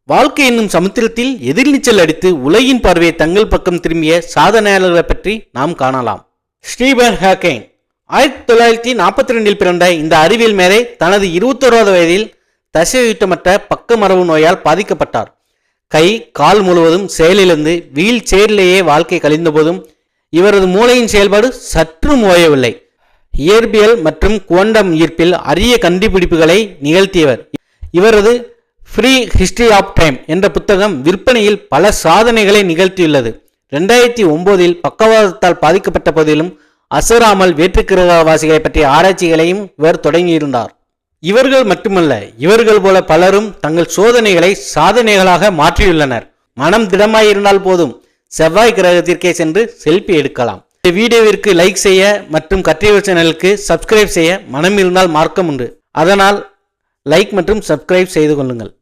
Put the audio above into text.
வாழ்க்கை என்னும் சமுத்திரத்தில் எதிர்நீச்சல் அடித்து உலகின் பார்வையை தங்கள் பக்கம் திரும்பிய சாதனையாளர்களை பற்றி நாம் காணலாம். ஸ்டீபன் ஹாக்கிங் 1942 பிறந்த இந்த அறிவியல் மேதை தனது 21வது வயதில் தசையூட்டமற்ற பக்க மரபு நோயால் பாதிக்கப்பட்டார். கை கால் முழுவதும் செயலிழந்து வீல் சேரிலேயே வாழ்க்கை கழிந்த போதும் இவரது மூளையின் செயல்பாடு சற்றும் ஓயவில்லை. இயற்பியல் மற்றும் குவாண்டம் ஈர்ப்பில் அரிய கண்டுபிடிப்புகளை நிகழ்த்தியவர். இவரது ஃப்ரீ ஹிஸ்டரி ஆஃப் டைம் என்ற புத்தகம் விற்பனையில் பல சாதனைகளை நிகழ்த்தியுள்ளது. 2009 பக்கவாதத்தால் பாதிக்கப்பட்ட போதிலும் அசராமல் வேற்றுக்கிரகவாசிகளை பற்றிய ஆராய்ச்சிகளையும் இவர் தொடங்கியிருந்தார். இவர்கள் மட்டுமல்ல, இவர்கள் போல பலரும் தங்கள் சோதனைகளை சாதனைகளாக மாற்றியுள்ளனர். மனம் திடமாயிருந்தால் போதும், செவ்வாய் கிரகத்திற்கே சென்று செல்ஃபி எடுக்கலாம். இந்த வீடியோவிற்கு லைக் செய்ய மற்றும் கற்றியவர் சேனலுக்கு சப்ஸ்கிரைப் செய்ய மனம் இருந்தால் மார்க்கம் உண்டு. அதனால் லைக் மற்றும் சப்ஸ்கிரைப் செய்து கொள்ளுங்கள்.